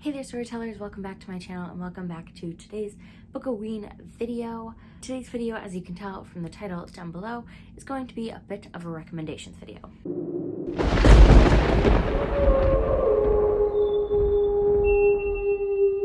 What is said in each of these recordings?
Hey there storytellers, welcome back to my channel and welcome back to today's Bookoween video. Today's video, as you can tell from the title down below, is going to be a bit of a recommendations video.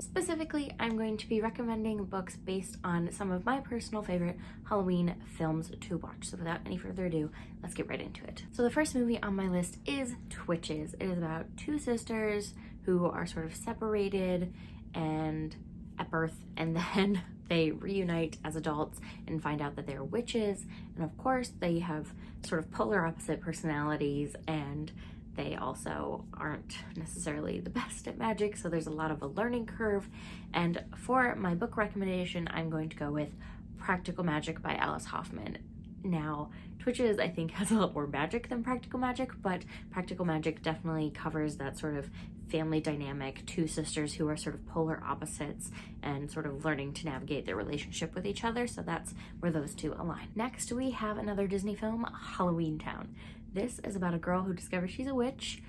Specifically, I'm going to be recommending books based on some of my personal favorite Halloween films to watch. So without any further ado, let's get right into it. So the first movie on my list is Twitches. It is about two sisters who are sort of separated and at birth, and then they reunite as adults and find out that they're witches. And of course, they have sort of polar opposite personalities, and they also aren't necessarily the best at magic, so there's a lot of a learning curve. And for my book recommendation, I'm going to go with Practical Magic by Alice Hoffman. Now, Twitches, I think, has a lot more magic than Practical Magic, but Practical Magic definitely covers that sort of family dynamic, two sisters who are sort of polar opposites and sort of learning to navigate their relationship with each other, so that's where those two align. Next, we have another Disney film, Halloween Town. This is about a girl who discovers she's a witch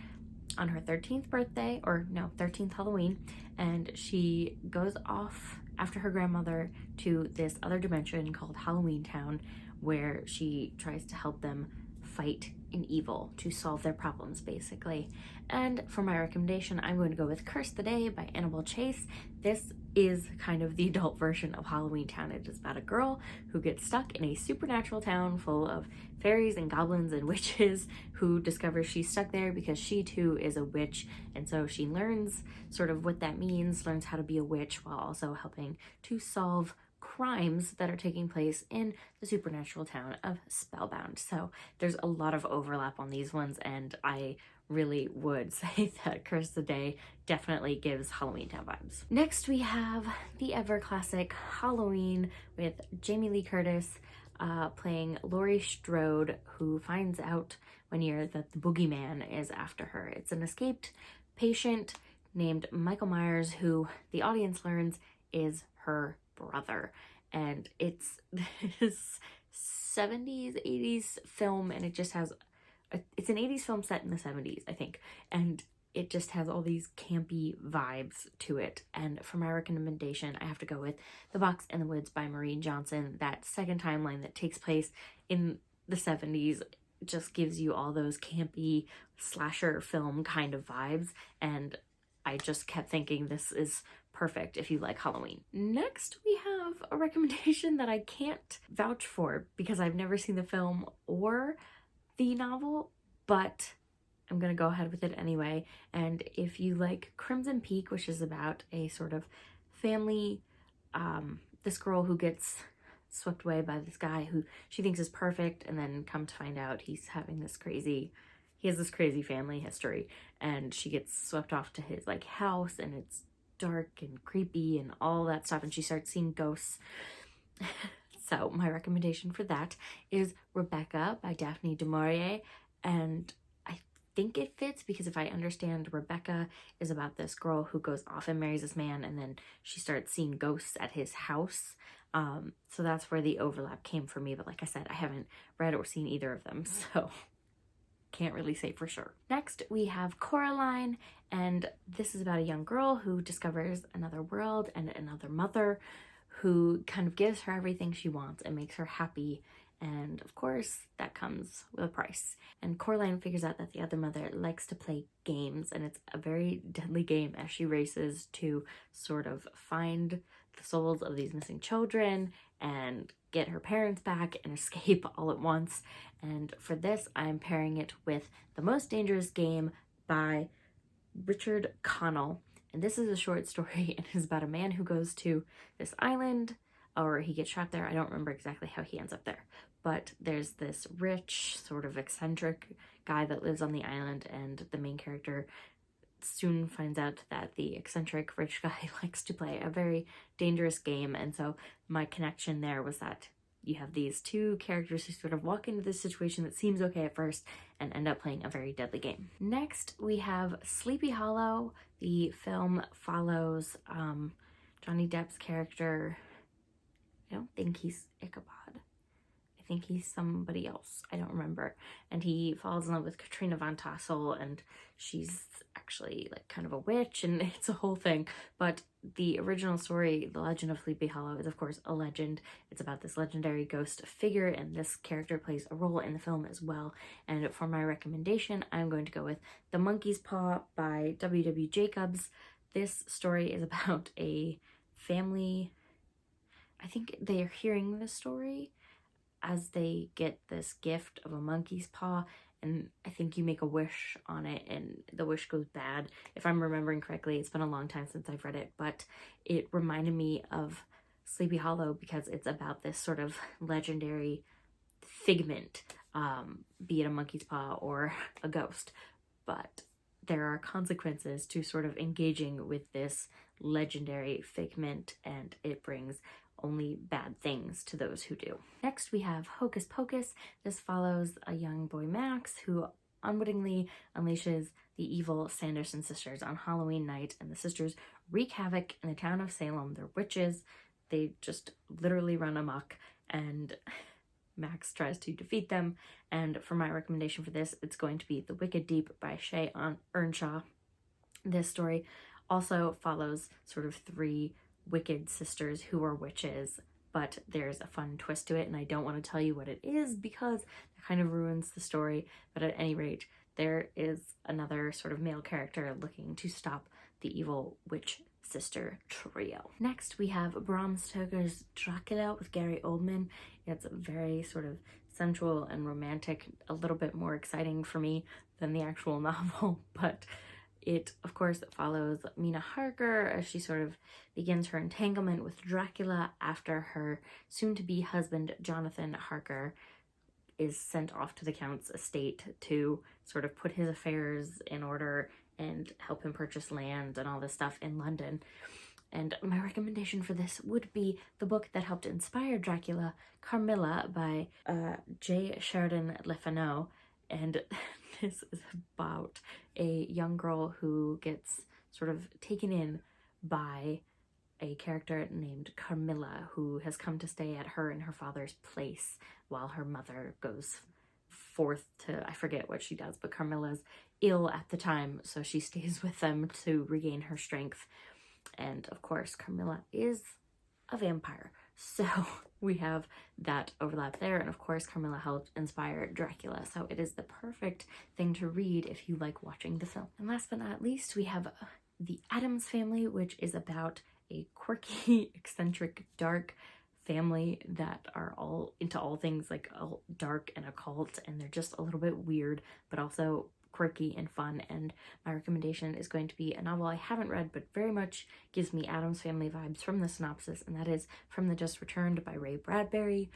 on her 13th birthday, or no, 13th Halloween, and she goes off after her grandmother to this other dimension called Halloween Town, where she tries to help them fight an evil to solve their problems, basically. And for my recommendation, I'm going to go with Curse the Day by Annabelle Chase. This is kind of the adult version of Halloween Town. It is about a girl who gets stuck in a supernatural town full of fairies and goblins and witches, who discovers she's stuck there because she too is a witch, and so she learns sort of what that means, learns how to be a witch while also helping to solve crimes that are taking place in the supernatural town of Spellbound. So there's a lot of overlap on these ones, and I really would say that Curse the Day definitely gives Halloween Town vibes. Next, we have the ever classic Halloween with Jamie Lee Curtis playing Laurie Strode, who finds out one year that the boogeyman is after her. It's an escaped patient named Michael Myers, who the audience learns is her brother. And it's this 70s, 80s film, and it just has it's an 80s film set in the 70s, I think, and it just has all these campy vibes to it. And for my recommendation, I have to go with The Box in the Woods by Maureen Johnson. That second timeline that takes place in the 70s just gives you all those campy slasher film kind of vibes, and I just kept thinking this is perfect if you like Halloween. Next, we have a recommendation that I can't vouch for because I've never seen the film or the novel, but I'm gonna go ahead with it anyway. And if you like Crimson Peak, which is about a sort of family, this girl who gets swept away by this guy who she thinks is perfect, and then come to find out he has this crazy family history, and she gets swept off to his like house, and it's dark and creepy and all that stuff, and she starts seeing ghosts. So my recommendation for that is Rebecca by Daphne du Maurier, and I think it fits because if I understand, Rebecca is about this girl who goes off and marries this man, and then she starts seeing ghosts at his house. So that's where the overlap came for me, but like I said, I haven't read or seen either of them, so can't really say for sure. Next, we have Coraline, and this is about a young girl who discovers another world and another mother who kind of gives her everything she wants and makes her happy. And of course, that comes with a price. And Coraline figures out that the other mother likes to play games, and it's a very deadly game as she races to sort of find the souls of these missing children and get her parents back and escape all at once. And for this, I'm pairing it with The Most Dangerous Game by Richard Connell. And this is a short story, and is about a man who goes to this island, or he gets trapped there. I don't remember exactly how he ends up there. But there's this rich, sort of eccentric guy that lives on the island, and the main character soon finds out that the eccentric rich guy likes to play a very dangerous game. And so my connection there was that you have these two characters who sort of walk into this situation that seems okay at first and end up playing a very deadly game. Next, we have Sleepy Hollow. The film follows Johnny Depp's character. I don't think he's Ichabod. I think he's somebody else. I don't remember. And he falls in love with Katrina von Tassel, and she's actually like kind of a witch, and it's a whole thing. But the original story, The Legend of Sleepy Hollow, is of course a legend. It's about this legendary ghost figure, and this character plays a role in the film as well. And for my recommendation, I'm going to go with The Monkey's Paw by W.W. Jacobs. This story is about a family. I think they are hearing the story as they get this gift of a monkey's paw, and I think you make a wish on it and the wish goes bad. If I'm remembering correctly, it's been a long time since I've read it, but it reminded me of Sleepy Hollow because it's about this sort of legendary figment, be it a monkey's paw or a ghost. But there are consequences to sort of engaging with this legendary figment, and it brings only bad things to those who do. Next, we have Hocus Pocus. This follows a young boy, Max, who unwittingly unleashes the evil Sanderson sisters on Halloween night, and the sisters wreak havoc in the town of Salem. They're witches. They just literally run amok, and Max tries to defeat them. And for my recommendation for this, it's going to be The Wicked Deep by Shay Earnshaw. This story also follows sort of three wicked sisters who are witches, but there's a fun twist to it, and I don't want to tell you what it is because it kind of ruins the story. But at any rate, there is another sort of male character looking to stop the evil witch sister trio. Next, we have Bram Stoker's Dracula with Gary Oldman. It's very sort of sensual and romantic, a little bit more exciting for me than the actual novel, but it, of course, follows Mina Harker as she sort of begins her entanglement with Dracula after her soon-to-be husband, Jonathan Harker, is sent off to the Count's estate to sort of put his affairs in order and help him purchase land and all this stuff in London. And my recommendation for this would be the book that helped inspire Dracula, Carmilla by J. Sheridan Le Fanu. And this is about a young girl who gets sort of taken in by a character named Carmilla, who has come to stay at her and her father's place while her mother goes forth to, I forget what she does, but Carmilla's ill at the time, so she stays with them to regain her strength. And of course, Carmilla is a vampire, so we have that overlap there. And of course, Carmilla helped inspire Dracula, so it is the perfect thing to read if you like watching the film. And last but not least, we have The Addams Family, which is about a quirky, eccentric, dark family that are all into all things like dark and occult, and they're just a little bit weird, but also quirky and fun. And my recommendation is going to be a novel I haven't read, but very much gives me Addams Family vibes from the synopsis, and that is From the Just Returned by Ray Bradbury.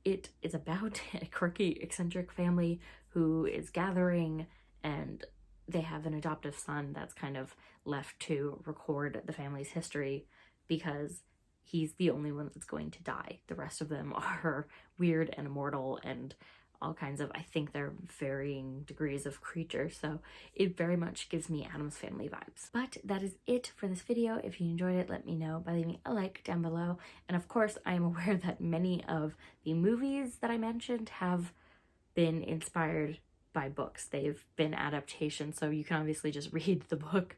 It is about a quirky, eccentric family who is gathering, and they have an adoptive son that's kind of left to record the family's history because he's the only one that's going to die. The rest of them are weird and immortal and all kinds of, I think they're varying degrees of creatures, so it very much gives me Addams Family vibes. But that is it for this video. If you enjoyed it, let me know by leaving a like down below. And of course, I am aware that many of the movies that I mentioned have been inspired by books. They've been adaptations, so you can obviously just read the book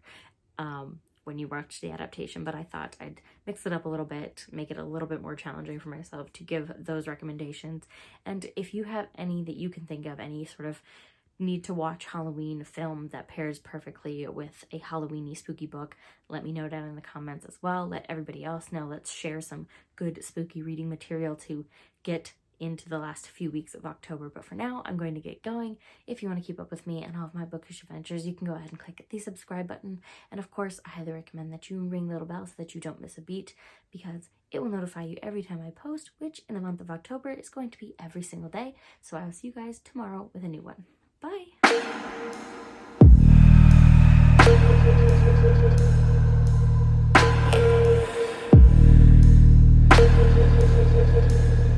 when you watch the adaptation, but I thought I'd mix it up a little bit, make it a little bit more challenging for myself to give those recommendations. And if you have any that you can think of, any sort of need to watch Halloween film that pairs perfectly with a Halloweeny spooky book, let me know down in the comments as well. Let everybody else know. Let's share some good spooky reading material to get into the last few weeks of October. But for now, I'm going to get going. If you want to keep up with me and all of my bookish adventures, you can go ahead and click the subscribe button. And of course, I highly recommend that you ring the little bell so that you don't miss a beat, because it will notify you every time I post, which in the month of October is going to be every single day. So I will see you guys tomorrow with a new one. Bye!